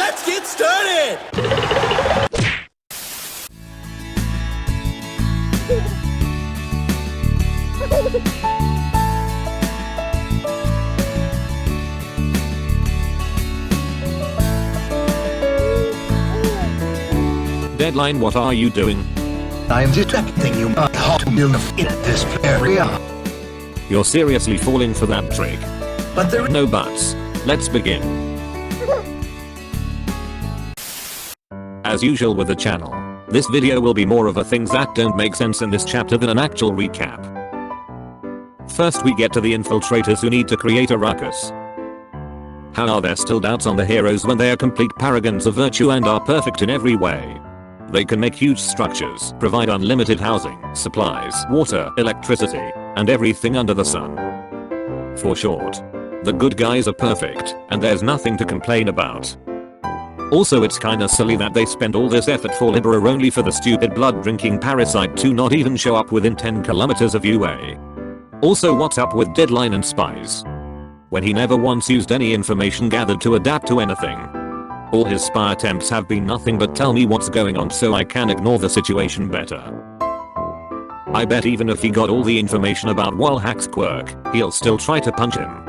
Let's get started! Deadline, what are you doing? I'm detecting you are hot milf in this area. You're seriously falling for that trick? But there No buts. Let's begin. As usual with the channel, this video will be more of a things that don't make sense in this chapter than an actual recap. First we get to the infiltrators who need to create a ruckus. How are there still doubts on the heroes when they are complete paragons of virtue and are perfect in every way? They can make huge structures, provide unlimited housing, supplies, water, electricity, and everything under the sun. For short, the good guys are perfect, and there's nothing to complain about. Also, it's kinda silly that they spend all this effort for Libera only for the stupid blood-drinking parasite to not even show up within 10 kilometers of UA. Also, what's up with Deadline and spies? When he never once used any information gathered to adapt to anything. All his spy attempts have been nothing but tell me what's going on so I can ignore the situation better. I bet even if he got all the information about Wallhack's quirk, he'll still try to punch him.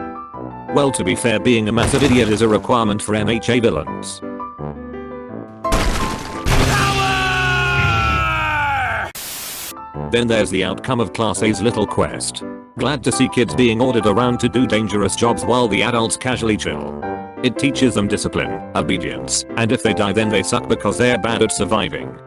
Well, to be fair, being a massive idiot is a requirement for MHA villains. Then there's the outcome of Class A's little quest. Glad to see kids being ordered around to do dangerous jobs while the adults casually chill. It teaches them discipline, obedience, and if they die then they suck because they're bad at surviving.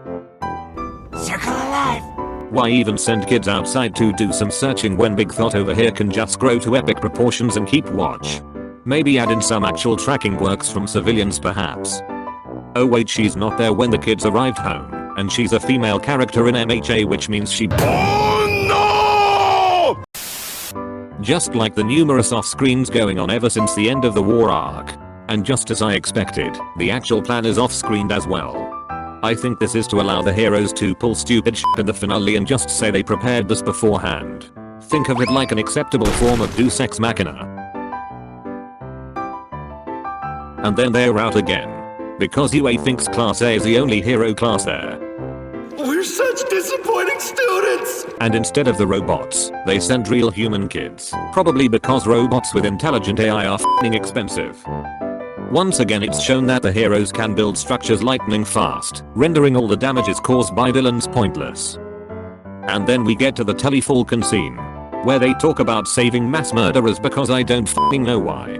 Circle alive! Why even send kids outside to do some searching when Big Thought over here can just grow to epic proportions and keep watch? Maybe add in some actual tracking works from civilians perhaps. Oh wait, she's not there when the kids arrived home, and she's a female character in MHA, which means she— Oh no! Just like the numerous off-screens going on ever since the end of the war arc. And just as I expected, the actual plan is off-screened as well. I think this is to allow the heroes to pull stupid shit in the finale and just say they prepared this beforehand. Think of it like an acceptable form of Deus Ex Machina. And then they're out again. Because UA thinks Class A is the only hero class there. We're such disappointing students! And instead of the robots, they send real human kids. Probably because robots with intelligent AI are f***ing expensive. Once again it's shown that the heroes can build structures lightning fast, rendering all the damages caused by villains pointless. And then we get to the Telefalcon scene, where they talk about saving mass murderers because I don't f***ing know why.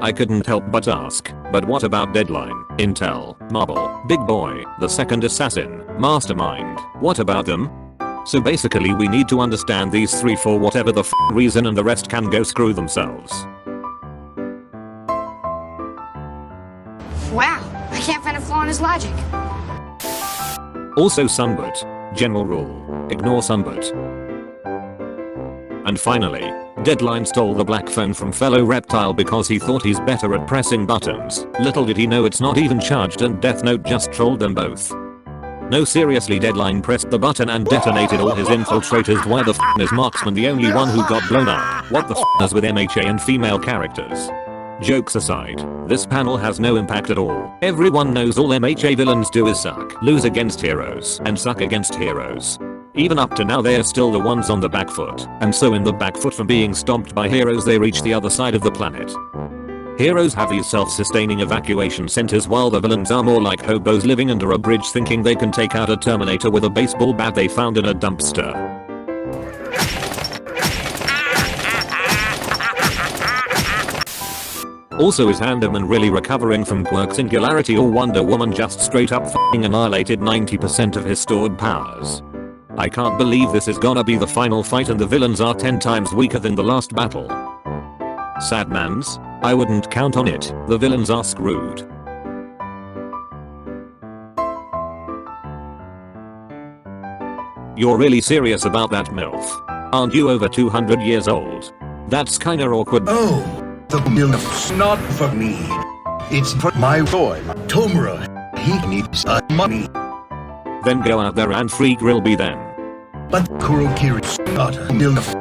I couldn't help but ask, but what about Deadline, Intel, Marble, Big Boy, the second assassin, Mastermind, what about them? So basically we need to understand these three for whatever the reason and the rest can go screw themselves. Wow, I can't find a flaw in his logic. Also Sunbut, general rule, ignore Sunbut. And finally, Deadline stole the black phone from fellow reptile because he thought he's better at pressing buttons. Little did he know it's not even charged and Death Note just trolled them both. No, seriously, Deadline pressed the button and detonated all his infiltrators. Why the f*** is Marksman the only one who got blown up? What the f*** is with MHA and female characters? Jokes aside, this panel has no impact at all. Everyone knows all MHA villains do is suck, lose against heroes, and suck against heroes. Even up to now they're still the ones on the back foot, and so in the back foot from being stomped by heroes they reach the other side of the planet. Heroes have these self-sustaining evacuation centers while the villains are more like hobos living under a bridge thinking they can take out a Terminator with a baseball bat they found in a dumpster. Also, is Handaman really recovering from quirk singularity, or Wonder Woman just straight up f***ing annihilated 90% of his stored powers? I can't believe this is gonna be the final fight and the villains are 10 times weaker than the last battle. Sad mans, I wouldn't count on it, the villains are screwed. You're really serious about that MILF? Aren't you over 200 years old? That's kinda awkward. Oh, the MILF's not for me. It's for my boy, Tomura. He needs money. Then go out there and free Grilby then. But Kurokiri's not a MILF.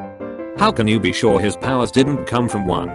How can you be sure his powers didn't come from one?